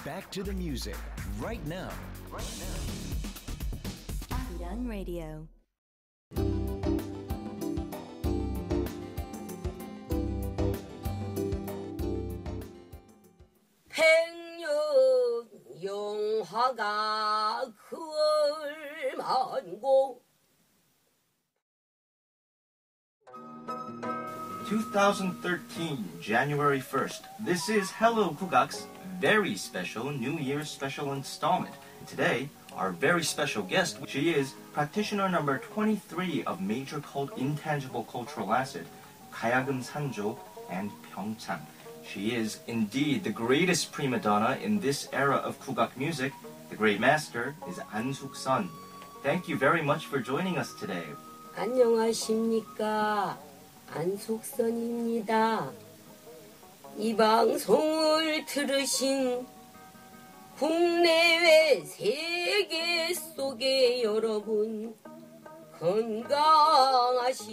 back to the music right now. Arirang Radio. 백년 영화가 흘만고 2013, January 1st. This is Hello Gugak's very special New Year special installment. Today, our very special guest, she is practitioner number 23 of major intangible cultural asset, 가야금 산조 and Pyeongchang. She is indeed the greatest prima donna in this era of Gugak music. The great master is Ahn Sook Sun. Thank you very much for joining us today. 안녕하십니까. 안속선입니다. 이 방송을 들으신 국내외 세계 속의 여러분 건강하시고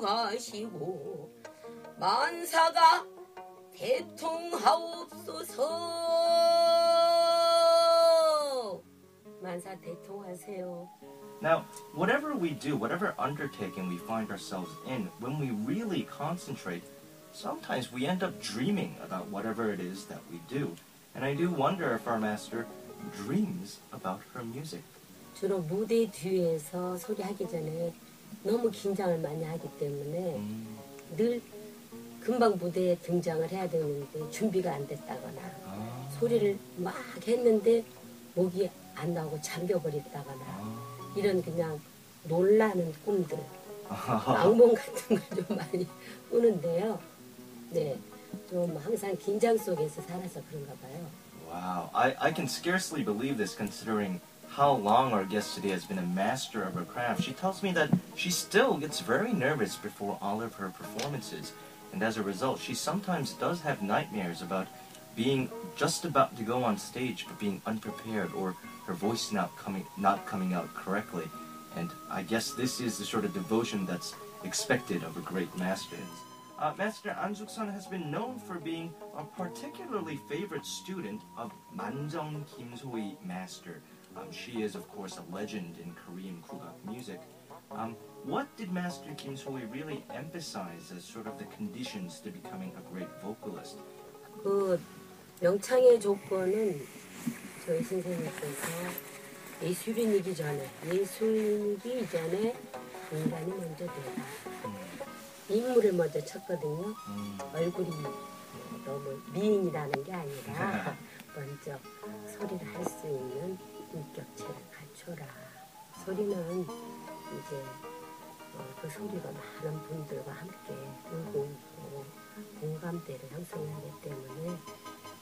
다보하시고 만사가 대통하옵소서. 만사 대통하세요. Now, whatever we do, whatever undertaking we find ourselves in, when we really concentrate, sometimes we end up dreaming about whatever it is that we do. And I do wonder if our master dreams about her music. 주로 무대 뒤에서 소리하기 전에 너무 긴장을 많이 하기 때문에 늘 금방 무대에 등장을 해야 되는데 준비가 안 됐다거나 소리를 막 했는데 목이 안 나오고 잠겨버렸다거나 이런 그냥 놀라는 꿈들, 악몽 같은 걸 좀 많이 꾸는데요. 네, 좀 항상 긴장 속에서 살아서 그런가 봐요. Wow, I can scarcely believe this considering how long our guest today has been a master of her craft. She tells me that she still gets very nervous before all of her performances. And as a result, she sometimes does have nightmares about being just about to go on stage but being unprepared or her voice not coming out correctly. And I guess this is the sort of devotion that's expected of a great master. Master Ahn Sook Sun has been known for being a particularly favorite student of Manjeong Kim So-hee master. She is, of course, a legend in Korean Gugak music. What did Master Kim So-hee really emphasize as sort of the conditions to becoming a great vocalist? 그 명창의 조건은 저희 선생님께서 예술인이기 전에 인간이 먼저 되다. 인물을 먼저 쳤거든요. 얼굴이 너무 미인이라는 게 아니라 먼저 소리를 할 수 있는 인격체를 갖춰라. 소리는 이제 그 소리가 많은 분들과 함께 울고 있고 공감대를 형성하기 때문에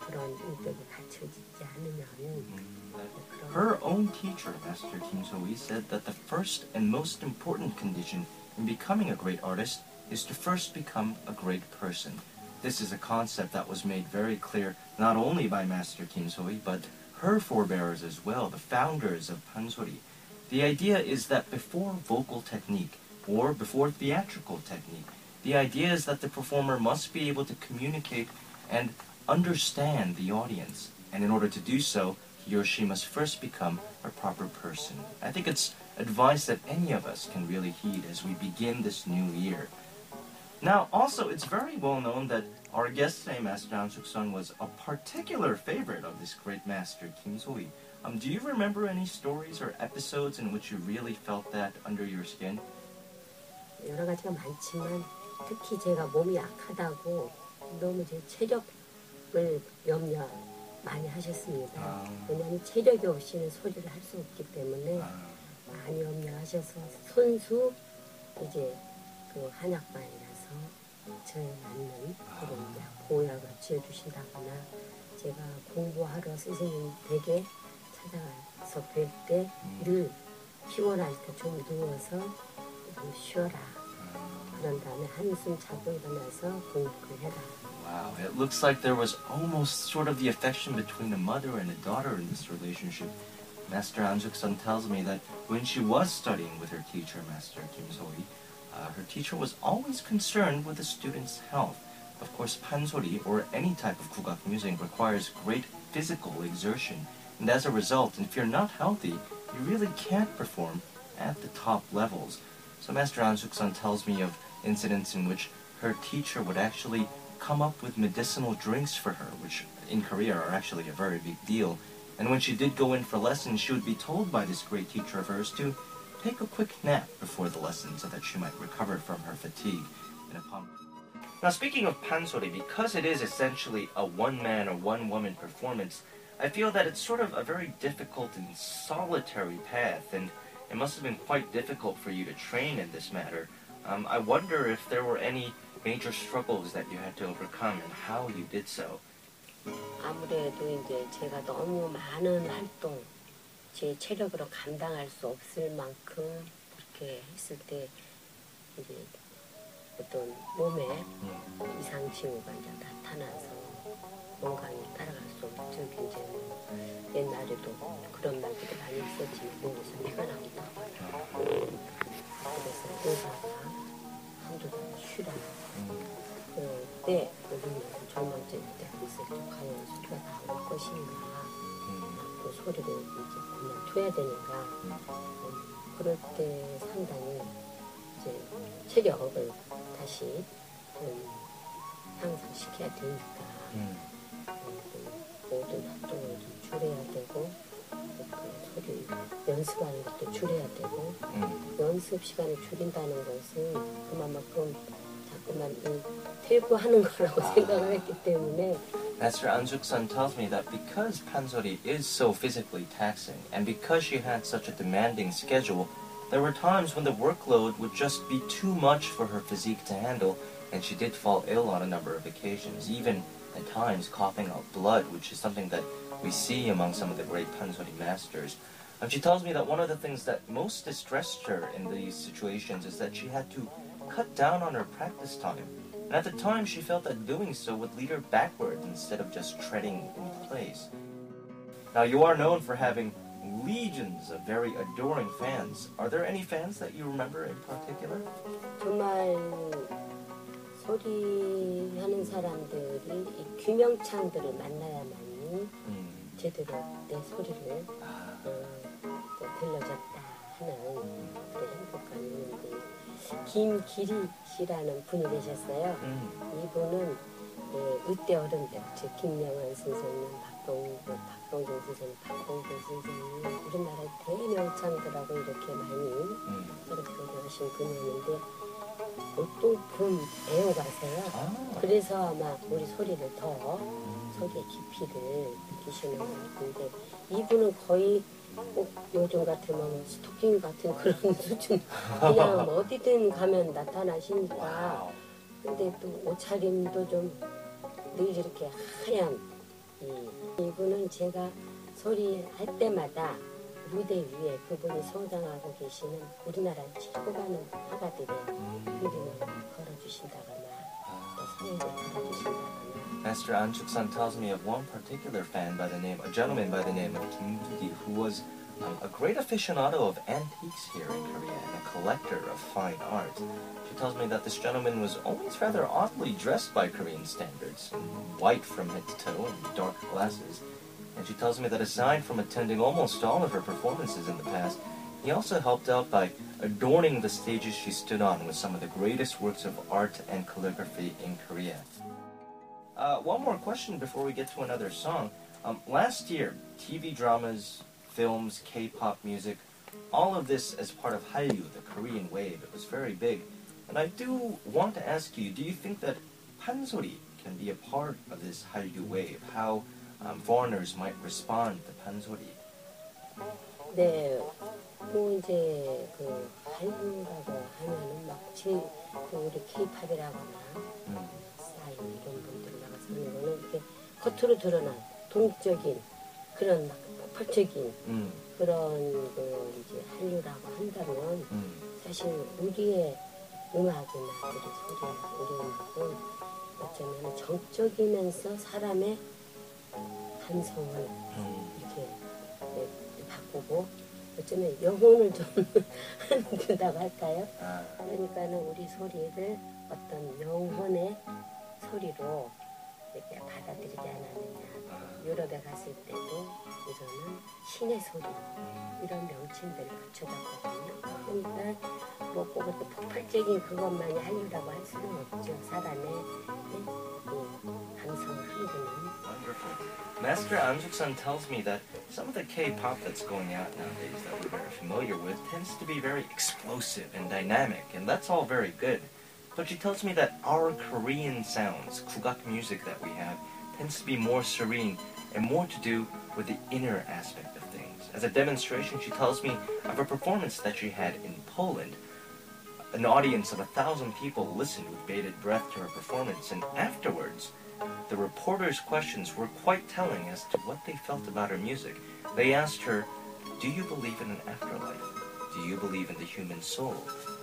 그런 인격이 갖춰지지 않으면 Her own teacher, Master Kim So-hee, said that the first and most important condition in becoming a great artist is to first become a great person. This is a concept that was made very clear not only by Master Kim So-hee, but her forebears as well, the founders of Pansori. The idea is that before vocal technique, or before theatrical technique, the idea is that the performer must be able to communicate and understand the audience. And in order to do so, he or she must first become a proper person. I think it's advice that any of us can really heed as we begin this new year. Now, also, it's very well known that our guest today, Master Ahn Sook Sun, was a particular favorite of this great master, Kim So-hee. Do you remember any stories or episodes in which you really felt that under your skin? 여러 가지가 많지만 특히 제가 몸이 약하다고 너무 제 체력을 염려 많이 하셨습니다. 왜냐하면 체력이 없이는 소리를 할 수 없기 때문에 많이 염려하셔서 손수 이제 그 한약반이라서 저에 맞는 그런 보약을 지어주신다거나 제가 공부하러 선생님 댁에 찾아가서 뵐 때 늘 피곤할 때 좀 누워서 좀 쉬어라. 그런 다음에 한숨 자고 일어나서 공부를 해라. Wow, it looks like there was almost sort of the affection between a mother and a daughter in this relationship. Master Ahn Sook Sun tells me that when she was studying with her teacher, Master Kim So-hee, her teacher was always concerned with the student's health. Of course, pansori, or any type of gugak music, requires great physical exertion, and as a result, if you're not healthy, you really can't perform at the top levels. So Master Ahn Sook Sun tells me of incidents in which her teacher would actually come up with medicinal drinks for her, which in Korea are actually a very big deal. And when she did go in for lessons, she would be told by this great teacher of hers to take a quick nap before the lesson so that she might recover from her fatigue. Now, speaking of pansori, because it is essentially a one-man or one-woman performance, I feel that it's sort of a very difficult and solitary path, and it must have been quite difficult for you to train in this matter. I wonder if there were any major struggles that you had to overcome and how you did so. 아무래도 이제 제가 너무 많은 활동, 제 체력으로 감당할 수 없을 만큼 그렇게 했을 때 이제 어떤 몸에 이상 징후가 이제 나타나서 건강이 따라갈 수 없죠. 굉장히 옛날에도 그런 날들이 많이 있었지만 몸에서 피가 나기도 하고요. 그래서 의사가 한두 달 쉬라. 그때 우리는 절망적일 때 있을 때 과연 소리가 나올 것인가, 또 소리를 이제 그만둬야 되는가. 그럴 때 상당히 이제 체력을 다시 향상시켜야 되니까 모든 활동을 좀 줄여야 되고 소리 연습하는 것도 줄여야 되고 연습 시간을 줄인다는 것은 그만큼 자꾸만 퇴보하는 거라고 생각을 했기 때문에 Master Ahn Sook Sun tells me that because pansori is so physically taxing and because she had such a demanding schedule, there were times when the workload would just be too much for her physique to handle, and she did fall ill on a number of occasions, even at times coughing out blood, which is something that we see among some of the great pansori masters. And she tells me that one of the things that most distressed her in these situations is that she had to cut down on her practice time. And at the time, she felt that doing so would lead her backward instead of just treading in place. Now, you are known for having legions of very adoring fans. Are there any fans that you remember in particular? 정말 소리하는 사람들이 이 규명창들을 만나야만이 제대로 내 소리를 들려줬다 하는 그런 행복감이 있는데 김기리 씨라는 분이 계셨어요. 이분은 의대 어른들, 즉 김명환 선생님, 박동준 선생님, 박동준 선생님, 우리나라의 대명창들하고 이렇게 많이 이렇게 하신 분이었는데 보통 애호가세요. 그래서 아마 우리 소리를 더 소리의 깊이를 느끼시는 것 같은데 이분은 거의 꼭 요즘 같으면 스토킹 같은 그런 수준 그냥 어디든 가면 나타나시니까 근데 또 옷차림도 좀 늘 이렇게 하얀 이분은 제가 소리 할 때마다 무대 위에 그분이 소장하고 계시는 우리나라 최고 많은 화가들의 그림을 걸어주신다거나 또 사연을 걸어주신다거나 Master Ahn Sook Sun tells me of one particular fan by the name, a gentleman by the name of Kim Gi, who was a great aficionado of antiques here in Korea and a collector of fine art. She tells me that this gentleman was always rather oddly dressed by Korean standards, in white from head to toe and dark glasses. And she tells me that aside from attending almost all of her performances in the past, he also helped out by adorning the stages she stood on with some of the greatest works of art and calligraphy in Korea. One more question before we get to another song. Last year, TV dramas, films, K-pop music, all of this as part of Hallyu, the Korean wave, it was very big. And I do want to ask you, do you think that pansori can be a part of this Hallyu wave? How foreigners might respond to pansori? 네, 뭐 이제 그 한류라고 하면은 그 우리 K-팝이라거나 싸이 이런 분들 나가서 하는 거는 이렇게 겉으로 드러난 동적인 그런 막 폭발적인 그런 그 이제 한류라고 한다면 사실 우리의 음악이나 우리 소리나 우리 음악은 어쩌면 정적이면서 사람의 감성을 이렇게 바꾸고 어쩌면 영혼을 좀 한다고 할까요? 그러니까는 우리 소리를 어떤 영혼의 소리로 이렇게 받아들이지 않았느냐. 유럽에 갔을 때도 우선은 신의 소리 이런 명칭들을 붙여줬거든요. 그러니까 뭐 꼭 그렇게 폭발적인 그것만이 하려고 할 수는 없죠. 사람의 감성을 흔드는. Wonderful. Master Ahn Sook Sun tells me that some of the K-pop that's going out nowadays that we're very familiar with tends to be very explosive and dynamic, and that's all very good. But she tells me that our Korean sounds, Gugak music that we have, tends to be more serene and more to do with the inner aspect of things. As a demonstration, she tells me of a performance that she had in Poland. An audience of 1,000 people listened with bated breath to her performance, and afterwards, the reporters' questions were quite telling as to what they felt about her music. They asked her, "Do you believe in an afterlife? Do you believe in the human soul?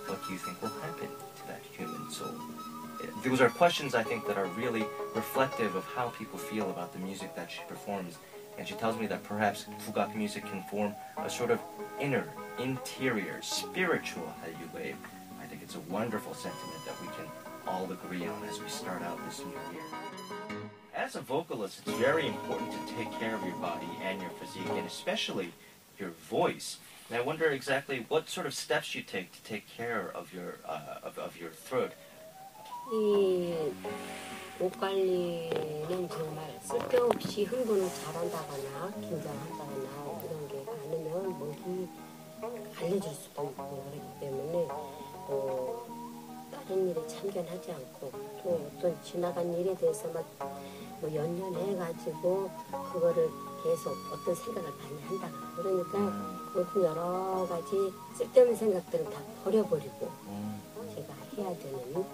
What do you think will happen to that human soul?" Those are questions, I think, that are really reflective of how people feel about the music that she performs. And she tells me that perhaps Gugak music can form a sort of inner, interior, spiritual Haryuwave. I think it's a wonderful sentiment that we can all agree on as we start out this new year. As a vocalist, it's very important to take care of your body and your physique, and especially your voice. And I wonder exactly what sort of steps you take care of your throat. 이 목 관리는 정말 쓸데없이 흥분을 잘한다거나 긴장한다거나 이런 게 많으면 목이 갈라질 수도 있고 그렇기 때문에 다른 일에 참견하지 않고 또 어떤 지나간 일에 대해서 막 뭐 연연해가지고 그거를 계속 어떤 생각을 많이 한다거나 그러니까 모든 여러 가지 쓸데없는 생각들을 다 버려버리고 제가 해야 되는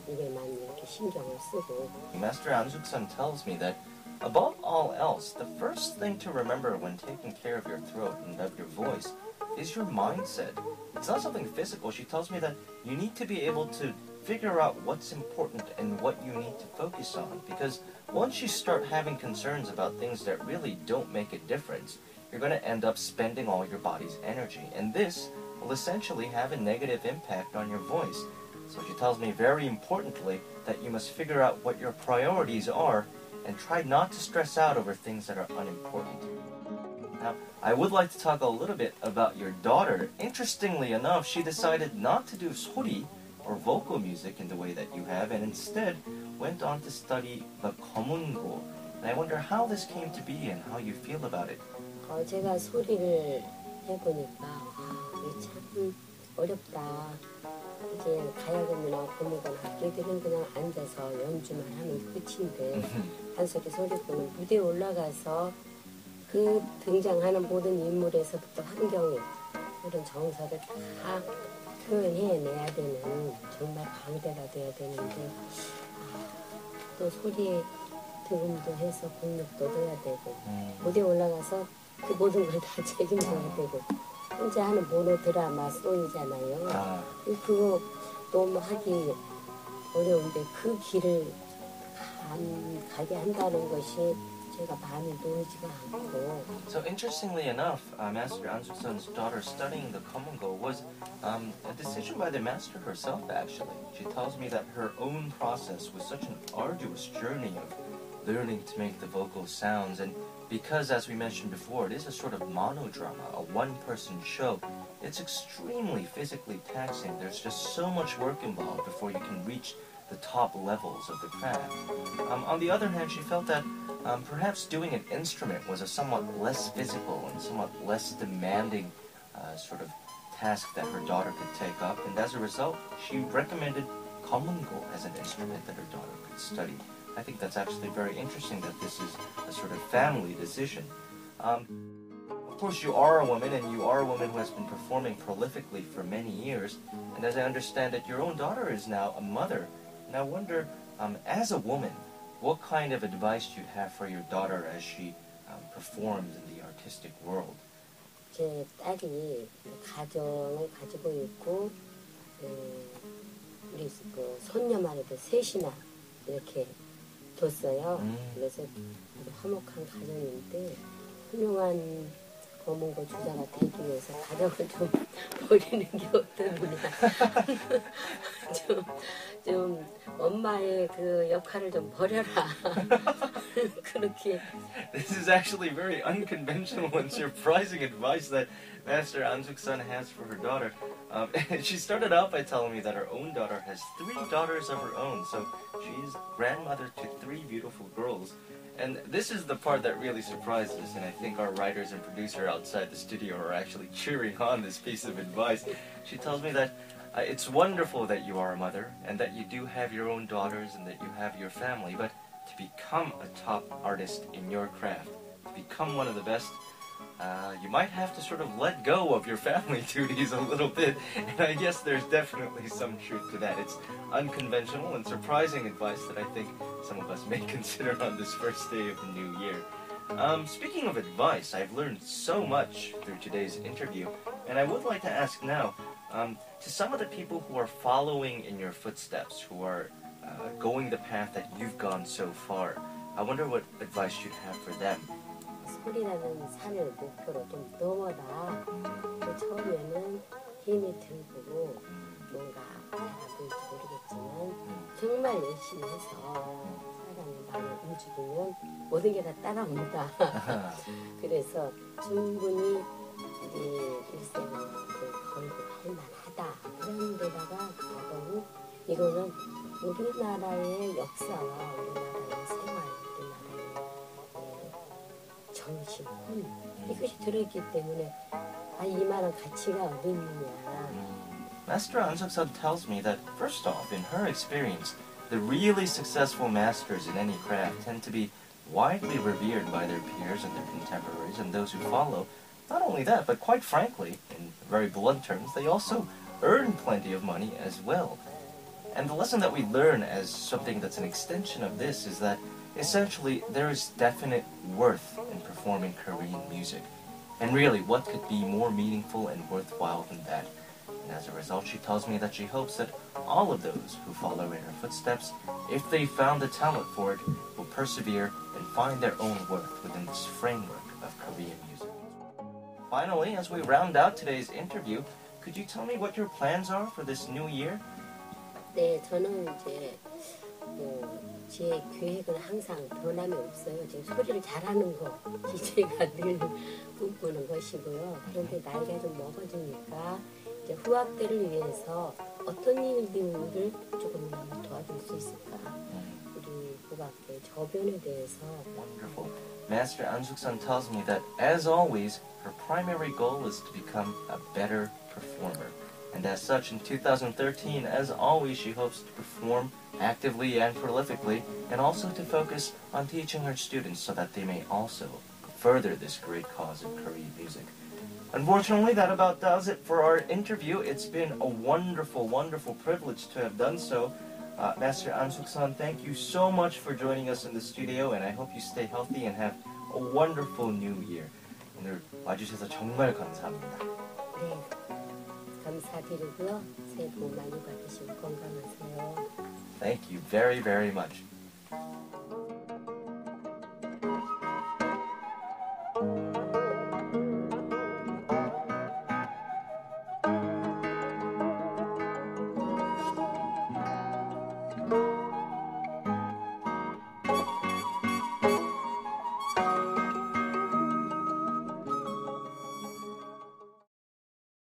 일에만 이렇게 신경을 쓰고. Master Ahn Sook Sun tells me that above all else, the first thing to remember when taking care of your throat and of your voice is your mindset. It's not something physical. She tells me that you need to be able to figure out what's important and what you need to focus on, because once you start having concerns about things that really don't make a difference, you're going to end up spending all your body's energy, and this will essentially have a negative impact on your voice. So she tells me very importantly that you must figure out what your priorities are and try not to stress out over things that are unimportant. Now, I would like to talk a little bit about your daughter. Interestingly enough, she decided not to do sori, or vocal music, in the way that you have, and instead went on to study the komungo. And I wonder how this came to be and how you feel about it. 제가 소리를 해보니까 이게 참 어렵다. 이게 가야금이나 고무건 악기들은 그냥 앉아서 연주만 하면 끝인데 한석의 소리꾼은 무대에 올라가서 그 등장하는 모든 인물에서부터 환경에 그런 정서를 다 표현해내야 되는 정말 광대가 돼야 되는데 또 소리에 등음도 해서 공력도 넣어야 되고 무대에 올라가서 그 모든 걸 다 책임져야 되고 혼자 하는 모노 드라마 송이잖아요. 그거 너무 하기 어려운데 그 길을 가게 한다는 것이 제가 마음이 놓이지가 않고. So interestingly enough, Master Ahn Sook Sun's daughter studying the komungo was a decision by the master herself, actually. She tells me that her own process was such an arduous journey of learning to make the vocal sounds, and because, as we mentioned before, it is a sort of monodrama, a one-person show, it's extremely physically taxing. There's just so much work involved before you can reach the top levels of the craft. On the other hand, she felt that perhaps doing an instrument was a somewhat less physical and somewhat less demanding sort of task that her daughter could take up, and as a result, she recommended komungo as an instrument that her daughter could study. I think that's actually very interesting that this is a sort of family decision. Of course, you are a woman, and you are a woman who has been performing prolifically for many years, and as I understand it, your own daughter is now a mother. And I wonder, as a woman, what kind of advice do you have for your daughter as she performs in the artistic world? 제 딸이 가정을 가지고 있고 우리 그 손녀만 해도 셋이나 이렇게 뒀어요. 그래서 화목한 가정인데 훌륭한 검은 거 주자가 되기 위해서 가족을 좀 버리는 게 어떠느냐. 좀 엄마의 그 역할을 좀 버려라. 그렇게. This is actually very unconventional and surprising advice that Master Ahn Sook Sun has for her daughter. She started out by telling me that her own daughter has 3 daughters of her own, so she's grandmother to 3 beautiful girls. And this is the part that really surprised us, and I think our writers and producer outside the studio are actually cheering on this piece of advice. She tells me that it's wonderful that you are a mother, and that you do have your own daughters, and that you have your family, but to become a top artist in your craft, to become one of the best, you might have to sort of let go of your family duties a little bit, and I guess there's definitely some truth to that. It's unconventional and surprising advice that I think some of us may consider on this first day of the new year. Speaking of advice, I've learned so much through today's interview, and I would like to ask now, to some of the people who are following in your footsteps, who are going the path that you've gone so far, I wonder what advice you'd have for them. 소리라는 산을 목표로 좀 넘어라. 그 처음에는 힘이 들고 뭔가 잘하는지 모르겠지만 정말 열심히 해서 사람의 마음을 움직이면 모든 게 다 따라온다. 그래서 충분히 우리 일생을 걸고 갈 만하다. 그런 데다가 더더욱 이거는 우리나라의 역사와 우리나라의 생활, 우리나라의 정신, 이것이 들어있기 때문에 이만한 가치가 어디 있느냐. Master Ahn Sook Sun tells me that, first off, in her experience, the really successful masters in any craft tend to be widely revered by their peers and their contemporaries and those who follow. Not only that, but quite frankly, in very blunt terms, they also earn plenty of money as well. And the lesson that we learn as something that's an extension of this is that essentially there is definite worth in performing Korean music. And really, what could be more meaningful and worthwhile than that? And as a result, she tells me that she hopes that all of those who follow in her footsteps, if they found the talent for it, will persevere and find their own worth within this framework of Korean music. Finally, as we round out today's interview, could you tell me what your plans are for this new year? 네, 저는 이제 제 계획은 항상 변함이 없어요. 지금 소리를 잘하는 것이 제가 늘 꿈꾸는 것이고요. 그런데 나이가 좀 먹어지니까 이제 후학들을 위해서 어떤 일들을 조금이나마 도와줄 수 있을까? 우리 국악계 저변에 대해서. Wonderful. Master Ahn Sook Sun tells me that, as always, her primary goal is to become a better performer. And as such, in 2013, as always, she hopes to perform actively and prolifically, and also to focus on teaching her students so that they may also further this great cause of Korean music. Unfortunately, that about does it for our interview. It's been a wonderful, wonderful privilege to have done so. Master Ahn Sook Sun, thank you so much for joining us in the studio, and I hope you stay healthy and have a wonderful new year. 오늘 와주셔서 정말 감사합니다. 네, 감사드리고요. 새해 복 많이 받으시고 건강하세요. Thank you very, very much.